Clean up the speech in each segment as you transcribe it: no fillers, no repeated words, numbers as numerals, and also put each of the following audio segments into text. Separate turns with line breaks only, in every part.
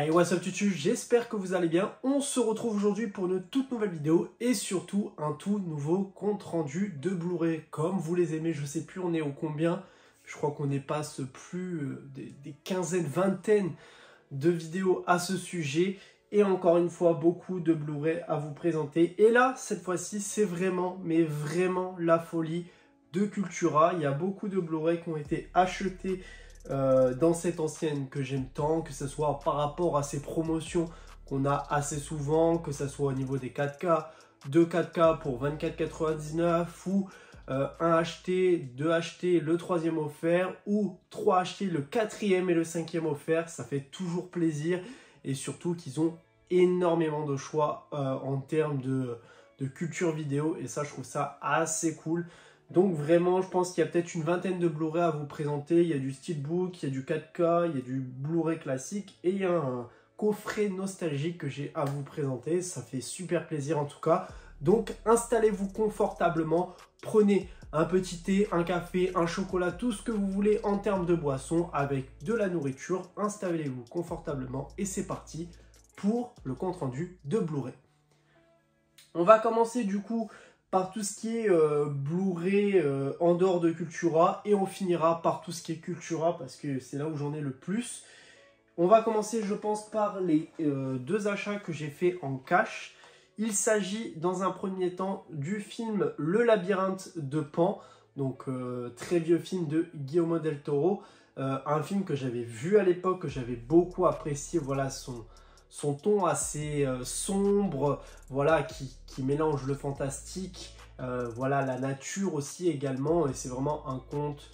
Hey, what's up tutu, j'espère que vous allez bien. On se retrouve aujourd'hui pour une toute nouvelle vidéo et surtout un tout nouveau compte rendu de Blu-ray. Comme vous les aimez, je sais plus on est au combien, je crois qu'on dépasse plus des quinzaines, vingtaines de vidéos à ce sujet. Et encore une fois, beaucoup de Blu-ray à vous présenter. Et là, cette fois-ci, c'est vraiment, mais vraiment la folie de Cultura. Il y a beaucoup de Blu-ray qui ont été achetés dans cette ancienne que j'aime tant, que ce soit par rapport à ces promotions qu'on a assez souvent, que ce soit au niveau des 4K, 2 4K pour 24,99 ou 1 acheté, 2 achetés, le 3e offert ou 3 achetés, le 4e et le 5e offert. Ça fait toujours plaisir et surtout qu'ils ont énormément de choix en termes de culture vidéo et ça je trouve ça assez cool. Donc vraiment, je pense qu'il y a peut-être une vingtaine de Blu-ray à vous présenter. Il y a du Steelbook, il y a du 4K, il y a du Blu-ray classique et il y a un coffret nostalgique que j'ai à vous présenter. Ça fait super plaisir en tout cas. Donc installez-vous confortablement, prenez un petit thé, un café, un chocolat, tout ce que vous voulez en termes de boisson avec de la nourriture. Installez-vous confortablement et c'est parti pour le compte rendu de Blu-ray. On va commencer du coup par tout ce qui est Blu-ray en dehors de Cultura et on finira par tout ce qui est Cultura parce que c'est là où j'en ai le plus. On va commencer je pense par les deux achats que j'ai fait en cash. Il s'agit dans un premier temps du film Le Labyrinthe de Pan, donc très vieux film de Guillermo del Toro, un film que j'avais vu à l'époque, que j'avais beaucoup apprécié, voilà son ton assez sombre, voilà, qui mélange le fantastique, voilà, la nature aussi également, et c'est vraiment un conte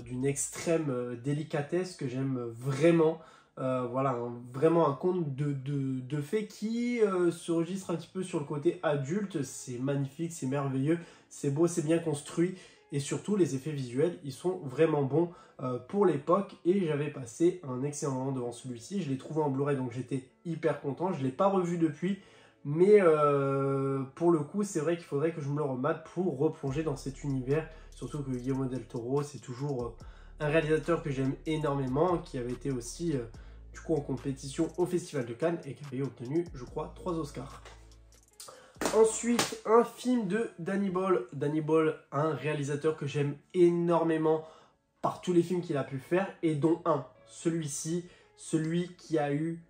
d'une extrême délicatesse que j'aime vraiment. Voilà, vraiment un conte de fées qui se registre un petit peu sur le côté adulte. C'est magnifique, c'est merveilleux, c'est beau, c'est bien construit. Et surtout, les effets visuels, ils sont vraiment bons pour l'époque. Et j'avais passé un excellent moment devant celui-ci. Je l'ai trouvé en Blu-ray, donc j'étais hyper content. Je ne l'ai pas revu depuis. Mais pour le coup, c'est vrai qu'il faudrait que je me le remate pour replonger dans cet univers. Surtout que Guillermo del Toro, c'est toujours un réalisateur que j'aime énormément, qui avait été aussi du coup en compétition au Festival de Cannes et qui avait obtenu, je crois, 3 Oscars. Ensuite, un film de Danny Boyle. Danny Boyle, un réalisateur que j'aime énormément par tous les films qu'il a pu faire, et dont un, celui-ci, celui qui a eu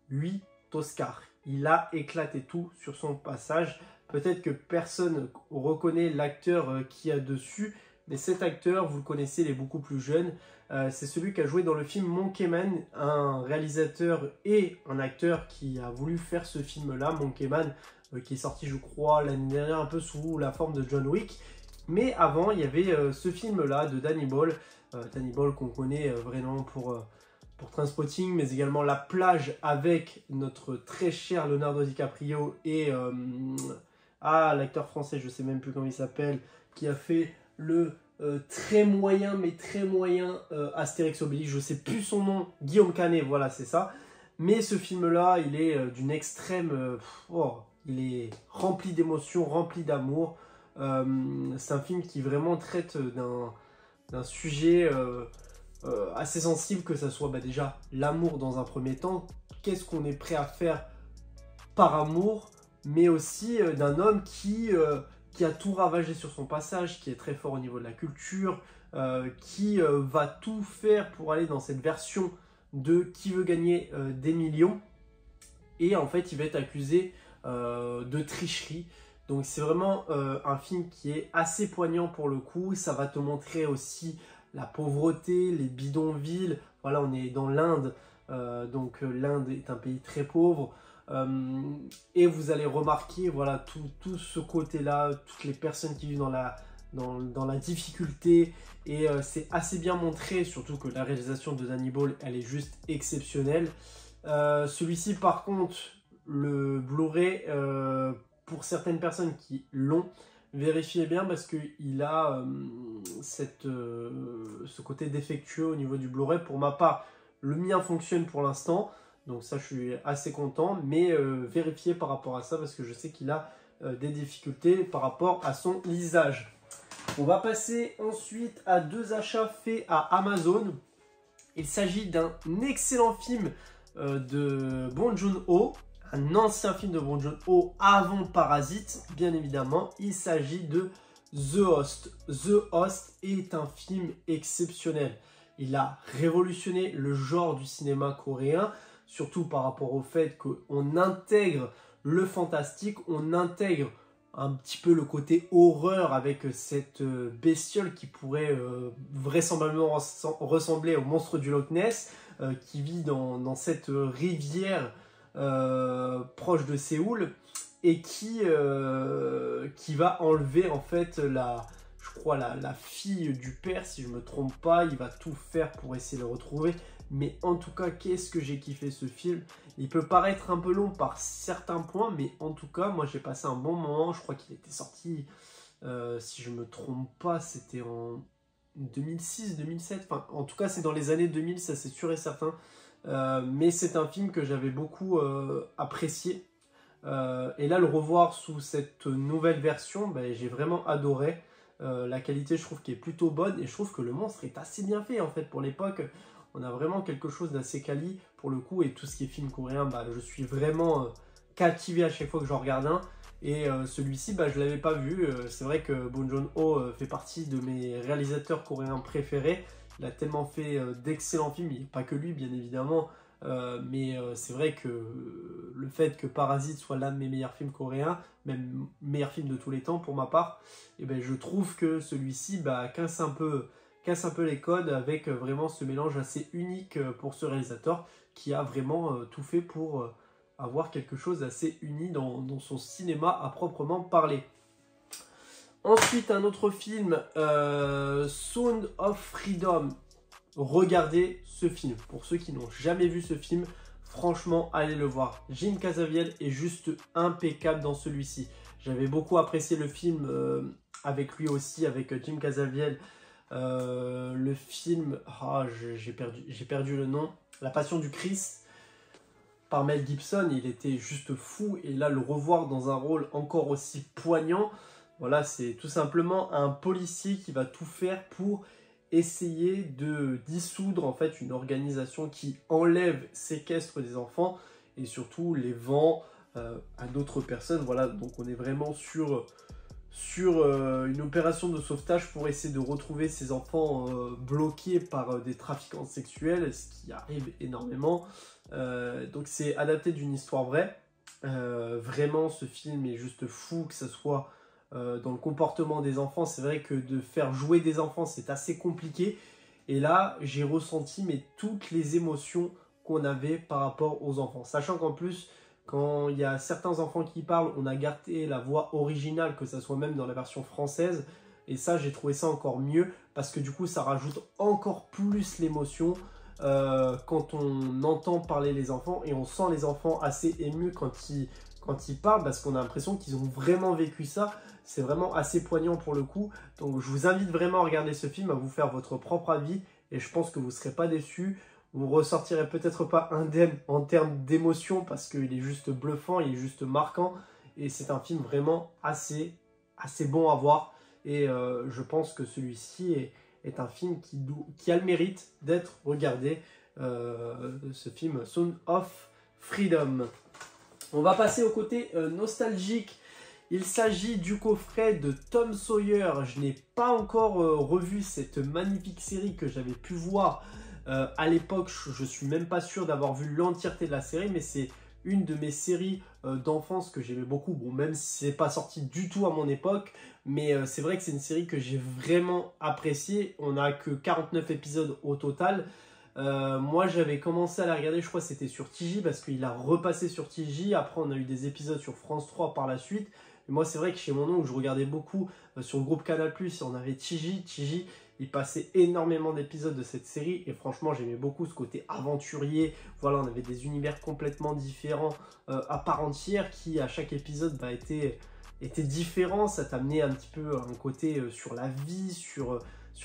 8 Oscars. Il a éclaté tout sur son passage. Peut-être que personne reconnaît l'acteur qui a dessus, mais cet acteur, vous le connaissez, il est beaucoup plus jeune. C'est celui qui a joué dans le film Monkey Man, un réalisateur et un acteur qui a voulu faire ce film-là, Monkey Man, qui est sorti, je crois, l'année dernière, un peu sous la forme de John Wick. Mais avant, il y avait ce film-là de Danny Boyle. Danny Boyle qu'on connaît vraiment pour Trainspotting, mais également La Plage avec notre très cher Leonardo DiCaprio et l'acteur français, je ne sais même plus comment il s'appelle, qui a fait le très moyen, mais très moyen Astérix Obélix, je ne sais plus son nom, Guillaume Canet, voilà, c'est ça. Mais ce film-là, il est d'une extrême... il est rempli d'émotions, rempli d'amour. C'est un film qui vraiment traite d'un sujet assez sensible, que ça soit déjà l'amour dans un premier temps. Qu'est-ce qu'on est prêt à faire par amour, mais aussi d'un homme qui a tout ravagé sur son passage, qui est très fort au niveau de la culture, qui va tout faire pour aller dans cette version de qui veut gagner des millions. Et en fait, il va être accusé de tricherie. Donc c'est vraiment un film qui est assez poignant pour le coup. Ça va te montrer aussi la pauvreté, les bidonvilles. Voilà, on est dans l'Inde, donc l'Inde est un pays très pauvre. Et vous allez remarquer, voilà, tout ce côté-là, toutes les personnes qui vivent dans la difficulté. Et c'est assez bien montré, surtout que la réalisation de Danny Boyle, elle est juste exceptionnelle. Celui-ci, par contre, le Blu-ray, pour certaines personnes qui l'ont, vérifiez bien parce qu'il a ce côté défectueux au niveau du Blu-ray. Pour ma part, le mien fonctionne pour l'instant, donc ça je suis assez content, mais vérifiez par rapport à ça parce que je sais qu'il a des difficultés par rapport à son lisage. On va passer ensuite à deux achats faits à Amazon. Il s'agit d'un excellent film de Bong Joon-ho, un ancien film de Bong Joon-ho avant Parasite, bien évidemment. Il s'agit de The Host. The Host est un film exceptionnel. Il a révolutionné le genre du cinéma coréen, surtout par rapport au fait qu'on intègre le fantastique, on intègre un petit peu le côté horreur avec cette bestiole qui pourrait vraisemblablement ressembler au monstre du Loch Ness, qui vit dans cette rivière proche de Séoul et qui va enlever en fait je crois la fille du père, si je me trompe pas. Il va tout faire pour essayer de le retrouver. Mais en tout cas, qu'est-ce que j'ai kiffé ce film. Il peut paraître un peu long par certains points, mais en tout cas, moi j'ai passé un bon moment. Je crois qu'il était sorti, si je me trompe pas, c'était en 2006-2007. Enfin, en tout cas, c'est dans les années 2000, ça c'est sûr et certain. Mais c'est un film que j'avais beaucoup apprécié. Et là, le revoir sous cette nouvelle version, ben, j'ai vraiment adoré. La qualité, je trouve qu'elle est plutôt bonne. Et je trouve que le monstre est assez bien fait, en fait, pour l'époque. On a vraiment quelque chose d'assez quali, pour le coup. Et tout ce qui est film coréen, bah, je suis vraiment captivé à chaque fois que j'en regarde un. Et celui-ci, bah, je ne l'avais pas vu. C'est vrai que Bong Joon-ho fait partie de mes réalisateurs coréens préférés. Il a tellement fait d'excellents films. Il n'y a pas que lui, bien évidemment. Mais c'est vrai que le fait que Parasite soit l'un de mes meilleurs films coréens, même meilleur film de tous les temps pour ma part, et ben je trouve que celui-ci casse un peu les codes avec vraiment ce mélange assez unique pour ce réalisateur qui a vraiment tout fait pour avoir quelque chose d'assez uni dans son cinéma à proprement parler. Ensuite, un autre film, Sound of Freedom. Regardez ce film. Pour ceux qui n'ont jamais vu ce film, franchement, allez le voir. Jim Caviezel est juste impeccable dans celui-ci. J'avais beaucoup apprécié le film avec lui aussi, avec Jim Caviezel. Le film, j'ai perdu le nom, La Passion du Christ, par Mel Gibson. Il était juste fou. Et là, le revoir dans un rôle encore aussi poignant, voilà, c'est tout simplement un policier qui va tout faire pour essayer de dissoudre en fait une organisation qui enlève, séquestre des enfants et surtout les vend à d'autres personnes. Voilà, donc on est vraiment sur une opération de sauvetage pour essayer de retrouver ces enfants bloqués par des trafiquants sexuels, ce qui arrive énormément. Donc c'est adapté d'une histoire vraie. Vraiment, ce film est juste fou, que ce soit dans le comportement des enfants. C'est vrai que de faire jouer des enfants, c'est assez compliqué. Et là, j'ai ressenti toutes les émotions qu'on avait par rapport aux enfants. Sachant qu'en plus, quand il y a certains enfants qui parlent, on a gardé la voix originale, que ça soit même dans la version française. Et ça, j'ai trouvé ça encore mieux, parce que du coup, ça rajoute encore plus l'émotion quand on entend parler les enfants. Et on sent les enfants assez émus quand ils parlent, parce qu'on a l'impression qu'ils ont vraiment vécu ça. C'est vraiment assez poignant pour le coup. Donc je vous invite vraiment à regarder ce film, à vous faire votre propre avis. Et je pense que vous ne serez pas déçus. Vous ressortirez peut-être pas indemne en termes d'émotion, parce qu'il est juste bluffant, il est juste marquant. Et c'est un film vraiment assez bon à voir. Et je pense que celui-ci est un film qui a le mérite d'être regardé. Ce film Sound of Freedom. On va passer au côté nostalgique. Il s'agit du coffret de Tom Sawyer. Je n'ai pas encore revu cette magnifique série que j'avais pu voir à l'époque. Je ne suis même pas sûr d'avoir vu l'entièreté de la série, mais c'est une de mes séries d'enfance que j'aimais beaucoup. Bon, même si c'est pas sorti du tout à mon époque, mais c'est vrai que c'est une série que j'ai vraiment appréciée. On n'a que 49 épisodes au total. Moi j'avais commencé à la regarder, je crois que c'était sur TJ, parce qu'il a repassé sur TJ. Après on a eu des épisodes sur France 3 par la suite. Et moi c'est vrai que chez mon oncle je regardais beaucoup sur le groupe Canal+, on avait TJ, il passait énormément d'épisodes de cette série. Et franchement j'aimais beaucoup ce côté aventurier. Voilà, on avait des univers complètement différents à part entière, qui à chaque épisode était différent. Ça t'amenait un petit peu un côté sur la vie, sur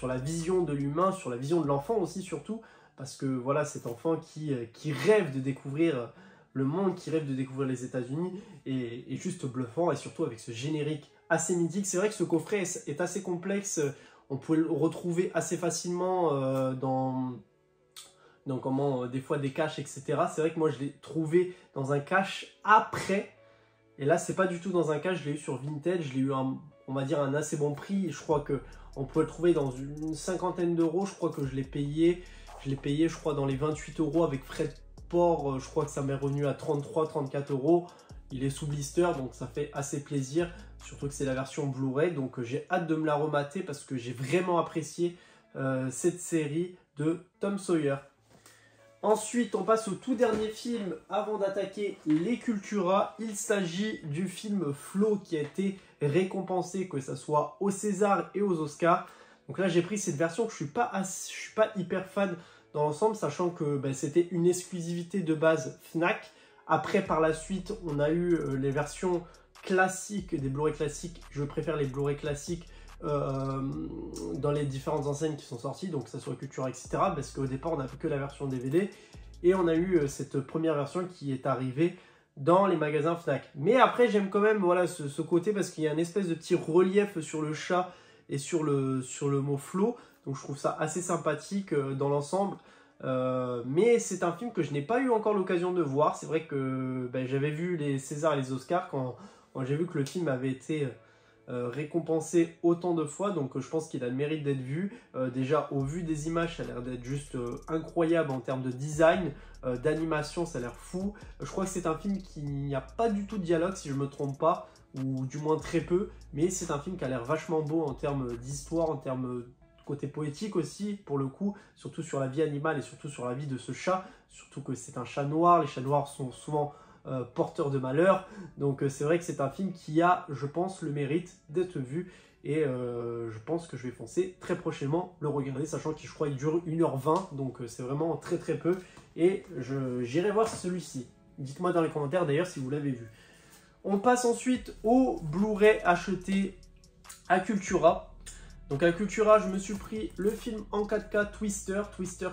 la vision de l'humain, sur la vision de l'enfant aussi surtout. Parce que voilà, cet enfant qui rêve de découvrir le monde, qui rêve de découvrir les États-Unis, est juste bluffant, et surtout avec ce générique assez mythique. C'est vrai que ce coffret est assez complexe, on pouvait le retrouver assez facilement donc comment des fois des caches, etc. C'est vrai que moi je l'ai trouvé dans un cache après, et là c'est pas du tout dans un cache, je l'ai eu sur Vinted, je l'ai eu on va dire un assez bon prix, je crois que on peut le trouver dans une cinquantaine d'euros, je crois que je l'ai payé je crois dans les 28 euros avec frais de port, je crois que ça m'est revenu à 33-34 euros. Il est sous blister, donc ça fait assez plaisir, surtout que c'est la version Blu-ray, donc j'ai hâte de me la remater parce que j'ai vraiment apprécié cette série de Tom Sawyer. Ensuite, on passe au tout dernier film avant d'attaquer les Cultura. Il s'agit du film Flow qui a été récompensé, que ce soit au César et aux Oscars. Donc là, j'ai pris cette version que je suis pas hyper fan dans l'ensemble, sachant que c'était une exclusivité de base Fnac. Après, par la suite, on a eu les versions classiques, des Blu-ray classiques. Je préfère les Blu-ray classiques dans les différentes enseignes qui sont sorties, donc ça soit Cultura, etc. Parce qu'au départ, on n'avait que la version DVD. Et on a eu cette première version qui est arrivée dans les magasins Fnac. Mais après, j'aime quand même voilà, ce côté parce qu'il y a une espèce de petit relief sur le chat et sur le mot Flow. Donc je trouve ça assez sympathique dans l'ensemble. Mais c'est un film que je n'ai pas eu encore l'occasion de voir. C'est vrai que j'avais vu les Césars et les Oscars quand j'ai vu que le film avait été récompensé autant de fois. Donc je pense qu'il a le mérite d'être vu. Déjà au vu des images, ça a l'air d'être juste incroyable en termes de design, d'animation, ça a l'air fou. Je crois que c'est un film qui n'y a pas du tout de dialogue si je ne me trompe pas, ou du moins très peu. Mais c'est un film qui a l'air vachement beau en termes d'histoire, en termes côté poétique aussi, pour le coup, surtout sur la vie animale et surtout sur la vie de ce chat, surtout que c'est un chat noir, les chats noirs sont souvent porteurs de malheur, donc c'est vrai que c'est un film qui a, je pense, le mérite d'être vu, et je pense que je vais foncer très prochainement le regarder, sachant qu'il, je crois, il dure 1h20, donc c'est vraiment très très peu, et j'irai voir celui-ci. Dites-moi dans les commentaires d'ailleurs si vous l'avez vu. On passe ensuite au Blu-ray acheté à Cultura. Donc à Cultura, je me suis pris le film en 4K Twister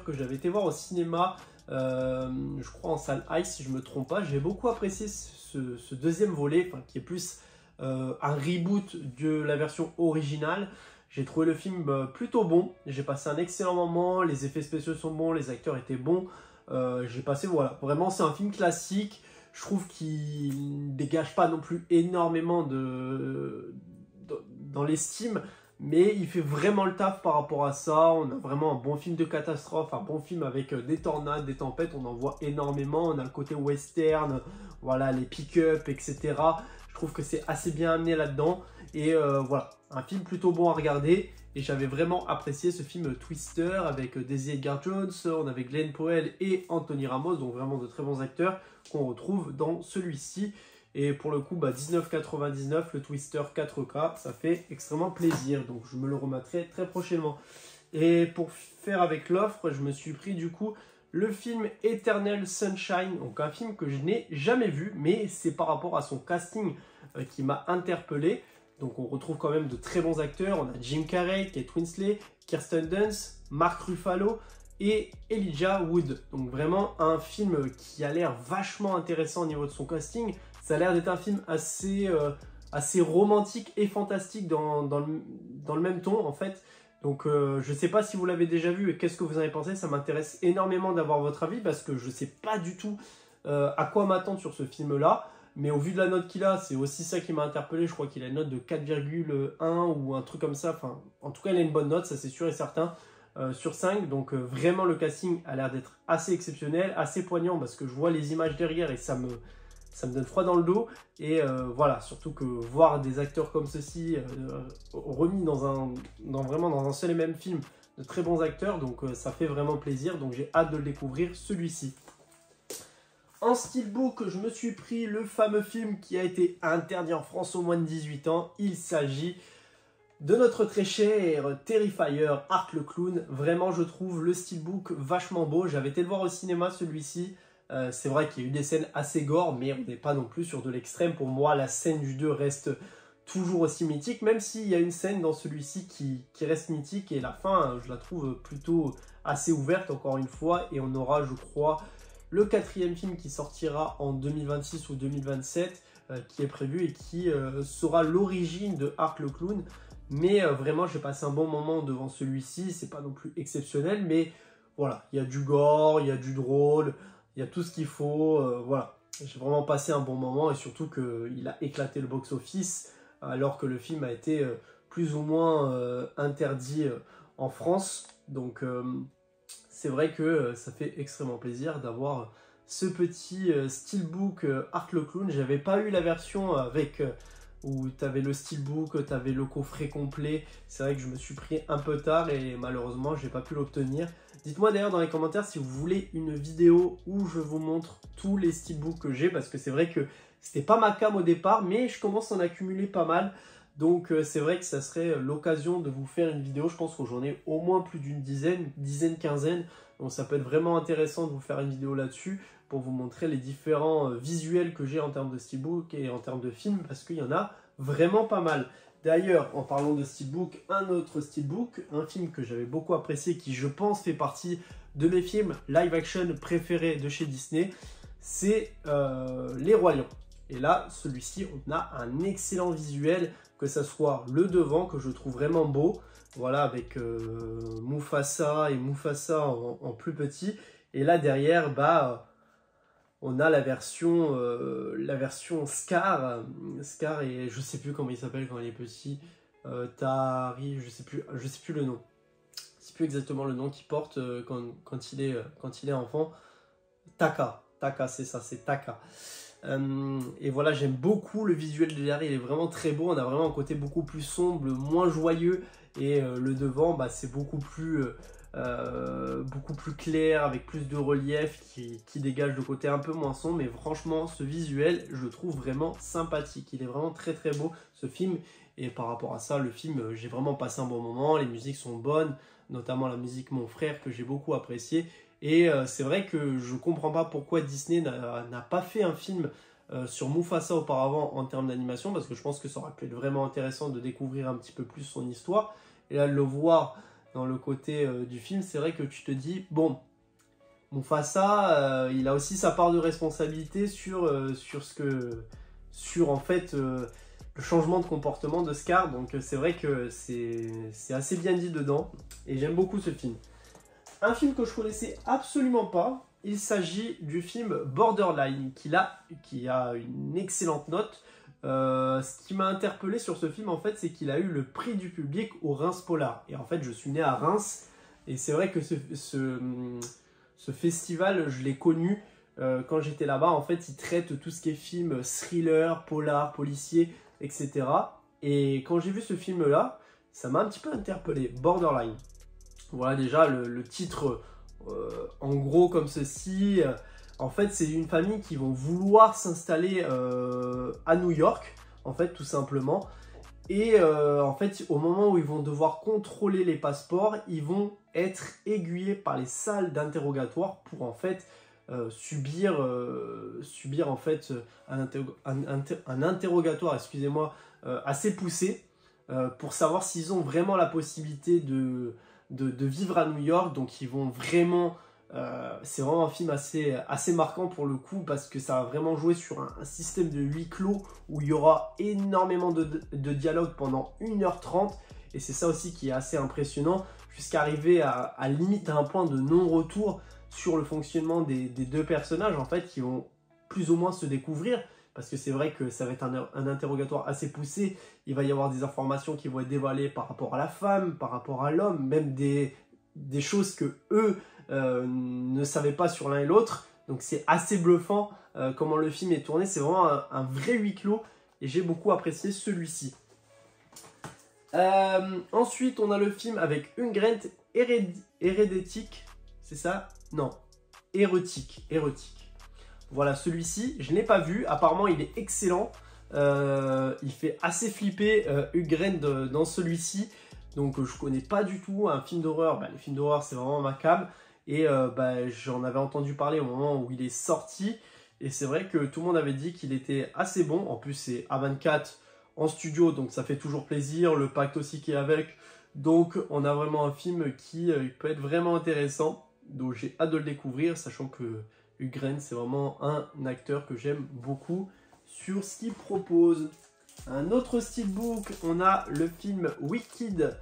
que j'avais été voir au cinéma, je crois en salle Ice si je ne me trompe pas. J'ai beaucoup apprécié ce deuxième volet, qui est plus un reboot de la version originale. J'ai trouvé le film plutôt bon, j'ai passé un excellent moment, les effets spéciaux sont bons, les acteurs étaient bons. J'ai passé, voilà, vraiment c'est un film classique. Je trouve qu'il ne dégage pas non plus énormément dans l'estime, mais il fait vraiment le taf par rapport à ça. On a vraiment un bon film de catastrophe, un bon film avec des tornades, des tempêtes, on en voit énormément. On a le côté western, voilà, les pick-up, etc. Je trouve que c'est assez bien amené là-dedans. Et voilà, un film plutôt bon à regarder. Et j'avais vraiment apprécié ce film Twister avec Daisy Edgar Jones, on avait Glenn Powell et Anthony Ramos, donc vraiment de très bons acteurs qu'on retrouve dans celui-ci. Et pour le coup, 19,99 le Twister 4K, ça fait extrêmement plaisir. Donc je me le remettrai très prochainement. Et pour faire avec l'offre, je me suis pris du coup le film Eternal Sunshine. Donc un film que je n'ai jamais vu, mais c'est par rapport à son casting qui m'a interpellé. Donc on retrouve quand même de très bons acteurs. On a Jim Carrey, Kate Winslet, Kirsten Dunst, Mark Ruffalo et Elijah Wood. Donc vraiment un film qui a l'air vachement intéressant au niveau de son casting. Ça a l'air d'être un film assez romantique et fantastique dans le même ton en fait. Donc je ne sais pas si vous l'avez déjà vu et qu'est-ce que vous en avez pensé. Ça m'intéresse énormément d'avoir votre avis parce que je ne sais pas du tout à quoi m'attendre sur ce film-là. Mais au vu de la note qu'il a, c'est aussi ça qui m'a interpellé. Je crois qu'il a une note de 4,1 ou un truc comme ça. Enfin, en tout cas, il a une bonne note, ça c'est sûr et certain, sur 5. Donc vraiment, le casting a l'air d'être assez exceptionnel, assez poignant parce que je vois les images derrière et ça me donne froid dans le dos. Et voilà, surtout que voir des acteurs comme ceci remis vraiment dans un seul et même film, de très bons acteurs, donc ça fait vraiment plaisir. Donc j'ai hâte de le découvrir, celui-ci. En steelbook, je me suis pris le fameux film qui a été interdit en France aux moins de 18 ans. Il s'agit de notre très cher Terrifier, Art le Clown. Vraiment, je trouve le steelbook vachement beau. J'avais été le voir au cinéma, celui-ci. C'est vrai qu'il y a eu des scènes assez gore, mais on n'est pas non plus sur de l'extrême. Pour moi, la scène du 2 reste toujours aussi mythique, même s'il y a une scène dans celui-ci qui reste mythique. Et la fin, je la trouve plutôt assez ouverte, encore une fois. Et on aura, je crois, le 4e film qui sortira en 2026 ou 2027, qui est prévu et qui sera l'origine de Art le Clown. Mais vraiment, j'ai passé un bon moment devant celui-ci. C'est pas non plus exceptionnel, mais voilà, il y a du gore, il y a du drôle, il y a tout ce qu'il faut, voilà. J'ai vraiment passé un bon moment et surtout qu'il a éclaté le box-office alors que le film a été plus ou moins interdit en France. Donc c'est vrai que ça fait extrêmement plaisir d'avoir ce petit steelbook Art le Clown. J'avais pas eu la version avec où tu avais le steelbook, tu avais le coffret complet. C'est vrai que je me suis pris un peu tard et malheureusement j'ai pas pu l'obtenir. Dites-moi d'ailleurs dans les commentaires si vous voulez une vidéo où je vous montre tous les steelbooks que j'ai, parce que c'est vrai que c'était pas ma cam au départ, mais je commence à en accumuler pas mal. Donc c'est vrai que ça serait l'occasion de vous faire une vidéo. Je pense que j'en ai au moins plus d'une dizaine, quinzaine. Donc ça peut être vraiment intéressant de vous faire une vidéo là-dessus pour vous montrer les différents visuels que j'ai en termes de steelbook et en termes de films, parce qu'il y en a vraiment pas mal. D'ailleurs, en parlant de steelbook, un autre steelbook, un film que j'avais beaucoup apprécié, qui je pense fait partie de mes films live action préférés de chez Disney, c'est Les Rois Lions. Et là, celui-ci, on a un excellent visuel, que ce soit le devant, que je trouve vraiment beau, voilà, avec Mufasa et Mufasa en plus petit. Et là, derrière, bah, on a la version Scar, et je sais plus comment il s'appelle quand il est petit, Tahari, je sais plus le nom. Je sais plus exactement le nom qu'il porte quand il est enfant. Taka, c'est ça, c'est Taka. Et voilà, j'aime beaucoup le visuel de derrière, il est vraiment très beau. On a vraiment un côté beaucoup plus sombre, moins joyeux, et le devant, bah, c'est beaucoup plus clair, avec plus de relief, qui dégage le côté un peu moins sombre. Mais franchement, ce visuel, je le trouve vraiment sympathique. Il est vraiment très très beau, ce film. Et par rapport à ça, le film, j'ai vraiment passé un bon moment. Les musiques sont bonnes, notamment la musique Mon Frère, que j'ai beaucoup apprécié. Et c'est vrai que je comprends pas pourquoi Disney n'a pas fait un film sur Mufasa auparavant en termes d'animation, parce que je pense que ça aurait pu être vraiment intéressant de découvrir un petit peu plus son histoire. Et là, de le voir dans le côté du film, c'est vrai que tu te dis, bon, Mufasa, il a aussi sa part de responsabilité sur en fait le changement de comportement de Scar. Donc c'est vrai que c'est assez bien dit dedans, et j'aime beaucoup ce film. Un film que je connaissais absolument pas, il s'agit du film Borderline, qui a une excellente note. Ce qui m'a interpellé sur ce film, en fait, c'est qu'il a eu le prix du public au Reims Polar. Et en fait, je suis né à Reims, et c'est vrai que ce festival, je l'ai connu quand j'étais là-bas. En fait, il traite tout ce qui est film thriller, polar, policier, etc. Et quand j'ai vu ce film-là, ça m'a un petit peu interpellé. Borderline. Voilà déjà le titre en gros comme ceci. En fait, c'est une famille qui vont vouloir s'installer à New York, en fait, tout simplement. Et en fait, au moment où ils vont devoir contrôler les passeports, ils vont être aiguillés par les salles d'interrogatoire pour en fait subir en fait un interrogatoire, excusez-moi, assez poussé pour savoir s'ils ont vraiment la possibilité de vivre à New York. Donc ils vont vraiment, c'est vraiment un film assez marquant pour le coup, parce que ça va vraiment jouer sur un système de huis clos où il y aura énormément de dialogue pendant 1h30, et c'est ça aussi qui est assez impressionnant, jusqu'à arriver à limite à un point de non-retour sur le fonctionnement des deux personnages en fait, qui vont plus ou moins se découvrir. Parce que c'est vrai que ça va être un interrogatoire assez poussé. Il va y avoir des informations qui vont être dévoilées par rapport à la femme, par rapport à l'homme, même des choses que eux ne savaient pas sur l'un et l'autre. Donc c'est assez bluffant comment le film est tourné. C'est vraiment un vrai huis clos, et j'ai beaucoup apprécié celui-ci. Ensuite, on a le film avec Ingrid Hérédétique. C'est ça? Non. Érotique. Voilà, celui-ci, je ne l'ai pas vu. Apparemment, il est excellent. Il fait assez flipper Hugh dans celui-ci. Donc, je ne connais pas du tout un film d'horreur. Les films d'horreur, c'est vraiment ma cam. Et j'en avais entendu parler au moment où il est sorti. Et c'est vrai que tout le monde avait dit qu'il était assez bon. En plus, c'est A24 en studio, donc ça fait toujours plaisir. Le pacte aussi qui est avec. Donc, on a vraiment un film qui peut être vraiment intéressant. Donc, j'ai hâte de le découvrir, sachant que Hugh Grant, c'est vraiment un acteur que j'aime beaucoup sur ce qu'il propose. Un autre steelbook, on a le film Wicked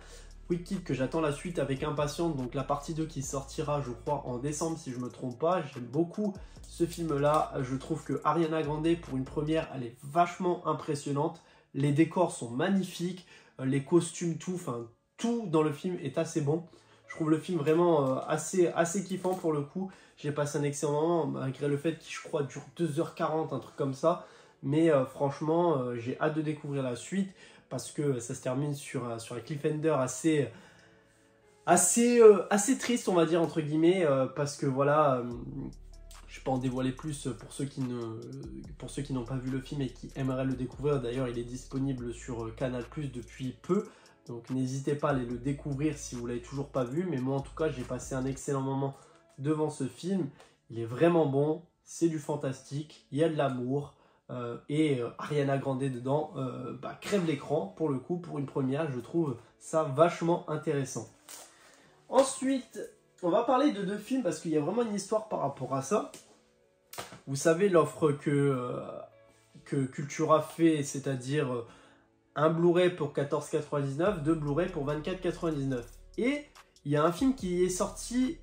Wicked que j'attends la suite avec impatience, donc la partie 2 qui sortira je crois en décembre si je me trompe pas. J'aime beaucoup ce film là, je trouve que Ariana Grande pour une première elle est vachement impressionnante, les décors sont magnifiques, les costumes, tout, enfin tout dans le film est assez bon. Je trouve le film vraiment assez kiffant pour le coup. J'ai passé un excellent moment malgré le fait qu'il je crois dure 2h40, un truc comme ça. Mais franchement j'ai hâte de découvrir la suite parce que ça se termine sur un cliffhanger assez triste on va dire entre guillemets parce que voilà, je ne vais pas en dévoiler plus pour ceux qui n'ont pas vu le film et qui aimeraient le découvrir. D'ailleurs il est disponible sur Canal+ depuis peu. Donc n'hésitez pas à aller le découvrir si vous ne l'avez toujours pas vu. Mais moi en tout cas j'ai passé un excellent moment devant ce film. Il est vraiment bon, c'est du fantastique, il y a de l'amour. Et Ariana Grande dedans crève l'écran pour le coup, pour une première. Je trouve ça vachement intéressant. Ensuite on va parler de 2 films parce qu'il y a vraiment une histoire par rapport à ça. Vous savez l'offre que Cultura fait, c'est-à-dire un Blu-ray pour 14,99, 2 Blu-ray pour 24,99. Et il y a un film qui est sorti,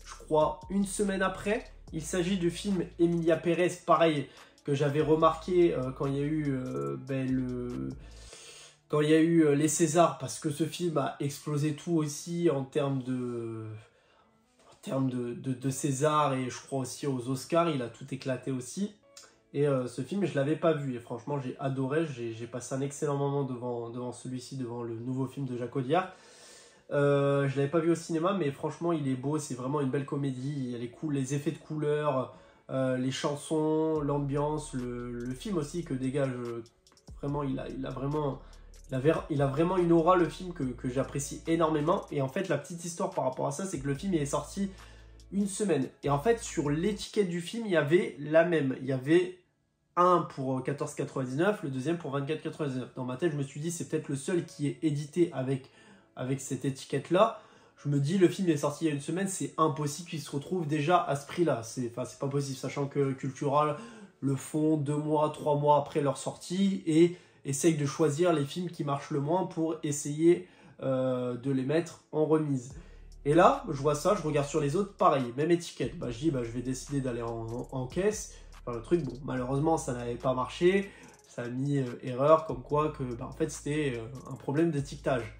je crois, une semaine après. Il s'agit du film Emilia Pérez, pareil, que j'avais remarqué quand il y a eu, les Césars, parce que ce film a explosé tout aussi en termes de César et je crois aussi aux Oscars, il a tout éclaté aussi. Et ce film, je ne l'avais pas vu et franchement, j'ai adoré. J'ai passé un excellent moment devant celui-ci, devant le nouveau film de Jacques Audiard. Je ne l'avais pas vu au cinéma, mais franchement, il est beau. C'est vraiment une belle comédie. Elle est cool, les effets de couleurs, les chansons, l'ambiance, le film aussi que dégage. Vraiment, il a vraiment une aura, le film, que j'apprécie énormément. Et en fait, la petite histoire par rapport à ça, c'est que le film est sorti une semaine. Et en fait, sur l'étiquette du film, il y avait la même. Il y avait un pour 14,99, le deuxième pour 24,99. Dans ma tête, je me suis dit, c'est peut-être le seul qui est édité avec cette étiquette-là. Je me dis, le film est sorti il y a une semaine, c'est impossible qu'il se retrouve déjà à ce prix-là. C'est pas possible, sachant que Cultura le font 2 mois, 3 mois après leur sortie et essaye de choisir les films qui marchent le moins pour essayer de les mettre en remise. Et là, je vois ça, je regarde sur les autres, pareil, même étiquette. Je dis, je vais décider d'aller en caisse. Enfin, le truc, bon, malheureusement, ça n'avait pas marché. Ça a mis erreur, comme quoi que, en fait, c'était un problème d'étiquetage.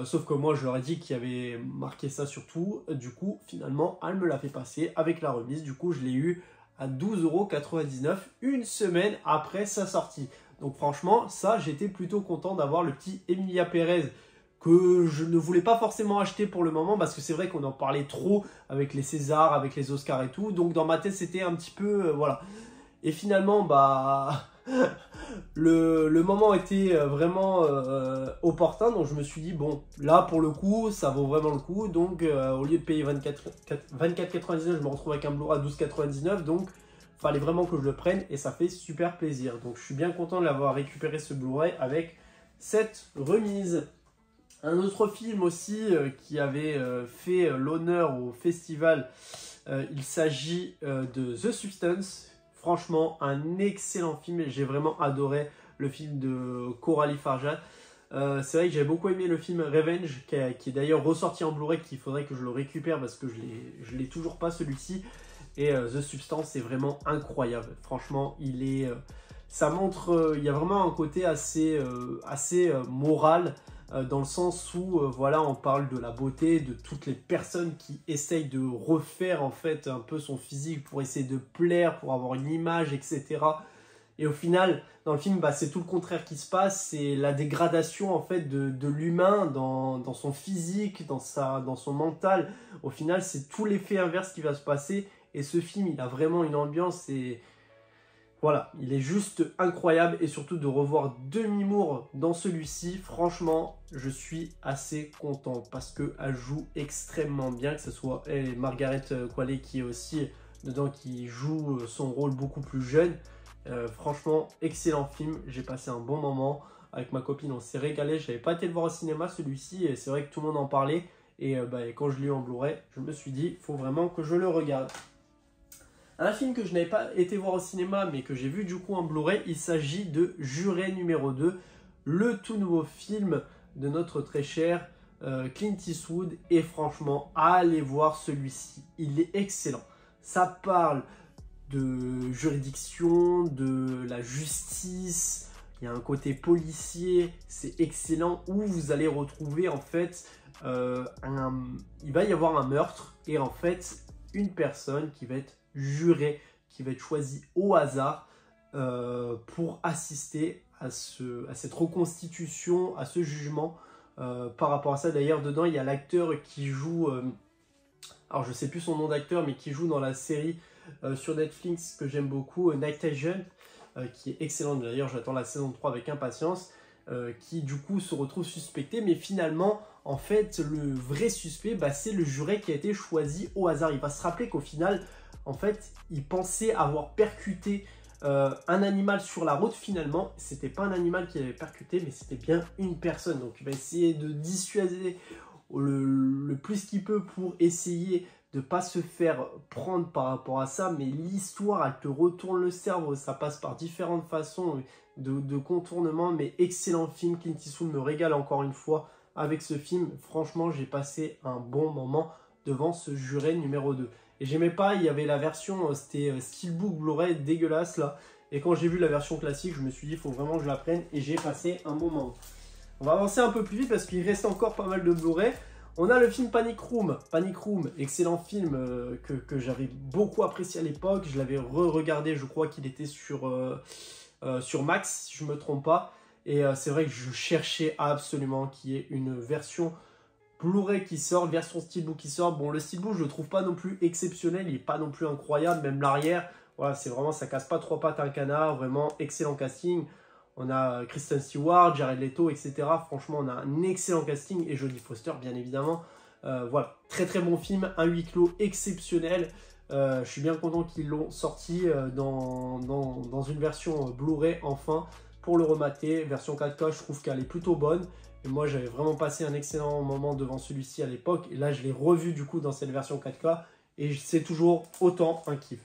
Sauf que moi, je leur ai dit qu'il y avait marqué ça sur tout. Du coup, finalement, elle me l'a fait passer avec la remise. Du coup, je l'ai eu à 12,99 € une semaine après sa sortie. Donc franchement, ça, j'étais plutôt content d'avoir le petit Emilia Pérez que je ne voulais pas forcément acheter pour le moment parce que c'est vrai qu'on en parlait trop avec les Césars, avec les Oscars et tout. Donc dans ma tête, c'était un petit peu... voilà. Et finalement, le moment était vraiment opportun. Donc je me suis dit, bon, là pour le coup, ça vaut vraiment le coup. Donc au lieu de payer 24,99, je me retrouve avec un Blu-ray à 12,99. Donc fallait vraiment que je le prenne et ça fait super plaisir. Donc je suis bien content de l'avoir récupéré ce Blu-ray avec cette remise. Un autre film aussi qui avait fait l'honneur au festival, il s'agit de The Substance. Franchement, un excellent film. J'ai vraiment adoré le film de Coralie Farjad. C'est vrai que j'ai beaucoup aimé le film Revenge, qui est d'ailleurs ressorti en Blu-ray, qu'il faudrait que je le récupère parce que je l'ai toujours pas celui-ci. Et The Substance, c'est vraiment incroyable. Franchement, ça montre, il y a vraiment un côté assez moral, dans le sens où, voilà, on parle de la beauté, de toutes les personnes qui essayent de refaire, en fait, un peu son physique pour essayer de plaire, pour avoir une image, etc. Et au final, dans le film, c'est tout le contraire qui se passe. C'est la dégradation, en fait, de l'humain dans son physique, dans son mental. Au final, c'est tout l'effet inverse qui va se passer. Et ce film, il a vraiment une ambiance et voilà, il est juste incroyable. Et surtout de revoir Demi Moore dans celui-ci, franchement, je suis assez content parce qu'elle joue extrêmement bien, que ce soit elle et Margaret Qualley qui est aussi dedans, qui joue son rôle beaucoup plus jeune. Franchement, excellent film, j'ai passé un bon moment avec ma copine, on s'est régalé. Je n'avais pas été le voir au cinéma celui-ci et c'est vrai que tout le monde en parlait. Et quand je l'ai eu en Blu-ray, je me suis dit, il faut vraiment que je le regarde. Un film que je n'avais pas été voir au cinéma, mais que j'ai vu du coup en Blu-ray, il s'agit de Juré numéro 2, le tout nouveau film de notre très cher Clint Eastwood. Et franchement, allez voir celui-ci, il est excellent. Ça parle de juridiction, de la justice, il y a un côté policier, c'est excellent, où vous allez retrouver en fait, il va y avoir un meurtre, et en fait, une personne qui va être jurée, qui va être choisie au hasard pour assister à cette reconstitution, à ce jugement. Par rapport à ça, d'ailleurs, dedans, il y a l'acteur qui joue, alors je sais plus son nom d'acteur, mais qui joue dans la série sur Netflix que j'aime beaucoup, Night Agent, qui est excellente. D'ailleurs, j'attends la saison 3 avec impatience, qui du coup se retrouve suspecté, mais finalement, en fait, le vrai suspect, bah, c'est le juré qui a été choisi au hasard. Il va se rappeler qu'au final, en fait, il pensait avoir percuté un animal sur la route. Finalement, c'était pas un animal qui avait percuté, mais c'était bien une personne. Donc, il va essayer de dissuader le plus qu'il peut pour essayer de ne pas se faire prendre par rapport à ça, mais l'histoire, elle te retourne le cerveau, ça passe par différentes façons de contournement, mais excellent film. Clint Eastwood me régale encore une fois avec ce film. Franchement, j'ai passé un bon moment devant ce juré numéro 2. Et j'aimais pas, il y avait la version, c'était Steelbook Blu-ray dégueulasse là, et quand j'ai vu la version classique, je me suis dit, il faut vraiment que je la prenne, et j'ai passé un bon moment. On va avancer un peu plus vite parce qu'il reste encore pas mal de Blu-ray. On a le film Panic Room. Panic Room, excellent film que j'avais beaucoup apprécié à l'époque. Je l'avais re-regardé, je crois qu'il était sur Max, si je ne me trompe pas. Et c'est vrai que je cherchais absolument qu'il y ait une version Blu-ray qui sort, version Steelbook qui sort. Bon, le Steelbook, je ne le trouve pas non plus exceptionnel, il n'est pas non plus incroyable, même l'arrière. Voilà, c'est vraiment, ça casse pas trois pattes à un canard, vraiment excellent casting. On a Kristen Stewart, Jared Leto, etc. Franchement, on a un excellent casting et Jodie Foster, bien évidemment. Voilà, très très bon film, un huis clos exceptionnel. Je suis bien content qu'ils l'ont sorti dans une version Blu-ray, enfin, pour le remater. Version 4K, je trouve qu'elle est plutôt bonne. Et moi, j'avais vraiment passé un excellent moment devant celui-ci à l'époque. Et là, je l'ai revu du coup dans cette version 4K. Et c'est toujours autant un kiff.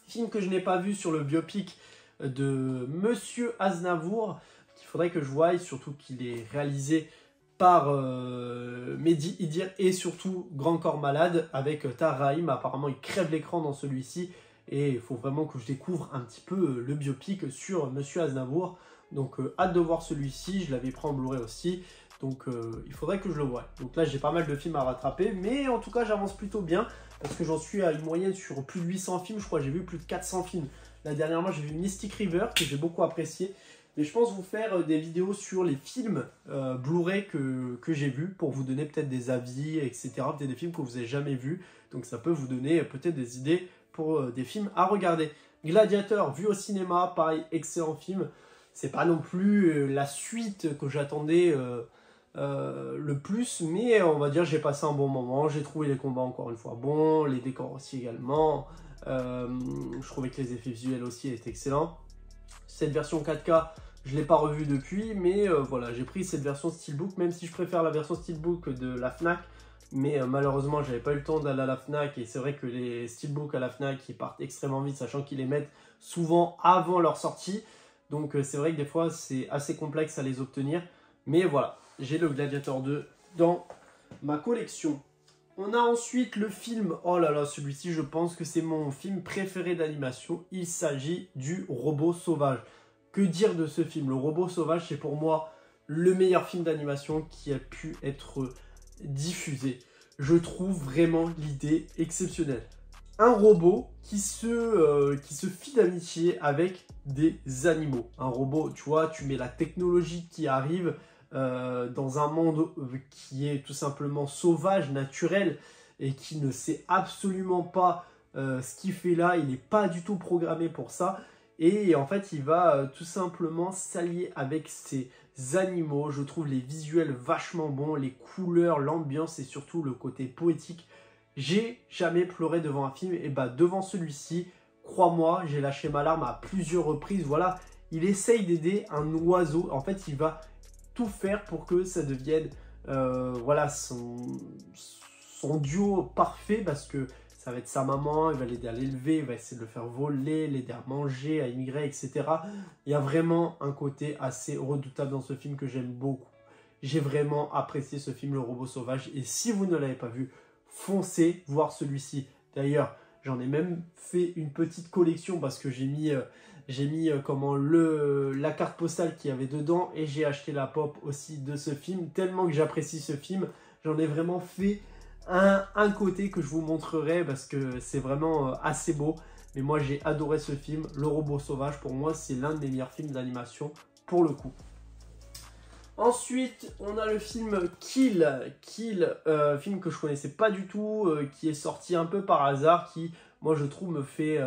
Film que je n'ai pas vu sur le biopic de Monsieur Aznavour, qu'il faudrait que je voie, surtout qu'il est réalisé par Mehdi Idir et surtout Grand Corps Malade avec Tahar Rahim. Apparemment, il crève l'écran dans celui-ci et il faut vraiment que je découvre un petit peu le biopic sur Monsieur Aznavour. Donc, hâte de voir celui-ci. Je l'avais pris en Blu-ray aussi. Donc, il faudrait que je le voie. Donc là, j'ai pas mal de films à rattraper. Mais en tout cas, j'avance plutôt bien parce que j'en suis à une moyenne sur plus de 800 films. Je crois que j'ai vu plus de 400 films. Là, dernièrement, j'ai vu Mystic River que j'ai beaucoup apprécié. Mais je pense vous faire des vidéos sur les films Blu-ray que j'ai vus pour vous donner peut-être des avis, etc. Peut-être des films que vous n'avez jamais vus. Donc ça peut vous donner peut-être des idées pour des films à regarder. Gladiator, vu au cinéma, pareil, excellent film. C'est pas non plus la suite que j'attendais le plus, mais on va dire j'ai passé un bon moment. J'ai trouvé les combats encore une fois bons, les décors aussi également. Je trouvais que les effets visuels aussi étaient excellents. Cette version 4K, je ne l'ai pas revue depuis, mais voilà, j'ai pris cette version Steelbook, même si je préfère la version Steelbook de la FNAC. Mais malheureusement, j'avais pas eu le temps d'aller à la FNAC, et c'est vrai que les Steelbooks à la FNAC, ils partent extrêmement vite, sachant qu'ils les mettent souvent avant leur sortie. Donc c'est vrai que des fois, c'est assez complexe à les obtenir. Mais voilà, j'ai le Gladiator 2 dans ma collection. On a ensuite le film, oh là là, celui-ci je pense que c'est mon film préféré d'animation. Il s'agit du Robot Sauvage. Que dire de ce film? Le Robot Sauvage, c'est pour moi le meilleur film d'animation qui a pu être diffusé. Je trouve vraiment l'idée exceptionnelle. Un robot qui se fie d'amitié avec des animaux. Un robot, tu vois, tu mets la technologie qui arrive dans un monde qui est tout simplement sauvage, naturel, et qui ne sait absolument pas ce qu'il fait là. Il n'est pas du tout programmé pour ça. Et en fait, il va tout simplement s'allier avec ces animaux. Je trouve les visuels vachement bons, les couleurs, l'ambiance et surtout le côté poétique. J'ai jamais pleuré devant un film, et bah devant celui-ci, crois-moi, j'ai lâché ma larme à plusieurs reprises. Voilà, il essaye d'aider un oiseau. En fait, il va tout faire pour que ça devienne voilà, son duo parfait, parce que ça va être sa maman, il va l'aider à l'élever, il va essayer de le faire voler, l'aider à manger, à immigrer, etc. Il y a vraiment un côté assez redoutable dans ce film que j'aime beaucoup. J'ai vraiment apprécié ce film, Le Robot Sauvage. Et si vous ne l'avez pas vu, foncez voir celui-ci. D'ailleurs, j'en ai même fait une petite collection parce que j'ai mis comment la carte postale qu'il y avait dedans et j'ai acheté la pop aussi de ce film. Tellement que j'apprécie ce film, j'en ai vraiment fait un côté que je vous montrerai parce que c'est vraiment assez beau. Mais moi, j'ai adoré ce film, Le Robot Sauvage. Pour moi, c'est l'un de mes meilleurs films d'animation pour le coup. Ensuite, on a le film Kill, film que je connaissais pas du tout, qui est sorti un peu par hasard, qui, moi, je trouve, me fait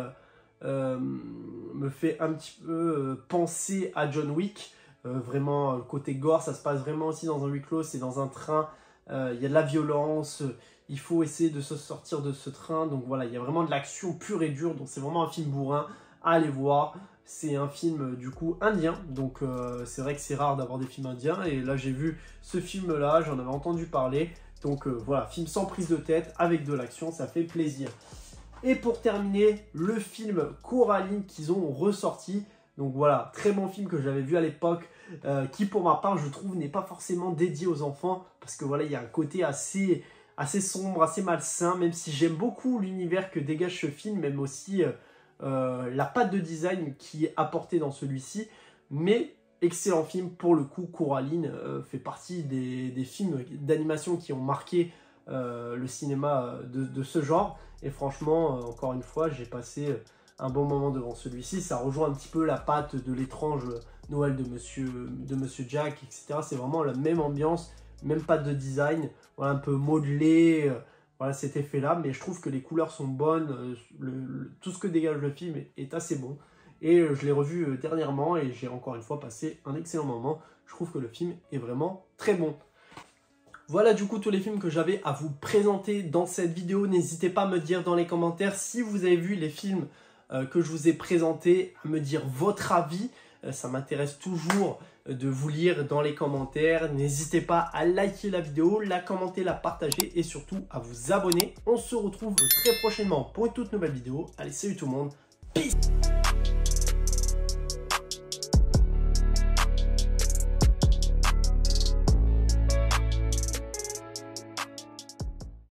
un petit peu penser à John Wick. Vraiment, le côté gore, ça se passe vraiment aussi dans un huis clos, c'est dans un train, il y a de la violence, il faut essayer de se sortir de ce train. Donc voilà, il y a vraiment de l'action pure et dure, donc c'est vraiment un film bourrin à aller voir. C'est un film du coup indien, donc c'est vrai que c'est rare d'avoir des films indiens. Et là j'ai vu ce film là, j'en avais entendu parler. Donc voilà, film sans prise de tête, avec de l'action, ça fait plaisir. Et pour terminer, le film Coraline qu'ils ont ressorti. Donc voilà, très bon film que j'avais vu à l'époque, qui pour ma part je trouve n'est pas forcément dédié aux enfants. Parce que voilà, il y a un côté assez sombre, assez malsain, même si j'aime beaucoup l'univers que dégage ce film, même aussi... la patte de design qui est apportée dans celui-ci, mais excellent film pour le coup. Coraline fait partie des films d'animation qui ont marqué le cinéma de ce genre, et franchement encore une fois j'ai passé un bon moment devant celui-ci. Ça rejoint un petit peu la patte de l'étrange Noël de Monsieur Jack, etc. C'est vraiment la même ambiance, même patte de design, voilà, un peu modelé, voilà cet effet-là, mais je trouve que les couleurs sont bonnes, tout ce que dégage le film est assez bon. Et je l'ai revu dernièrement et j'ai encore une fois passé un excellent moment. Je trouve que le film est vraiment très bon. Voilà du coup tous les films que j'avais à vous présenter dans cette vidéo. N'hésitez pas à me dire dans les commentaires si vous avez vu les films que je vous ai présentés, à me dire votre avis. Ça m'intéresse toujours de vous lire dans les commentaires. N'hésitez pas à liker la vidéo, la commenter, la partager et surtout à vous abonner. On se retrouve très prochainement pour une toute nouvelle vidéo. Allez, salut tout le monde. Peace!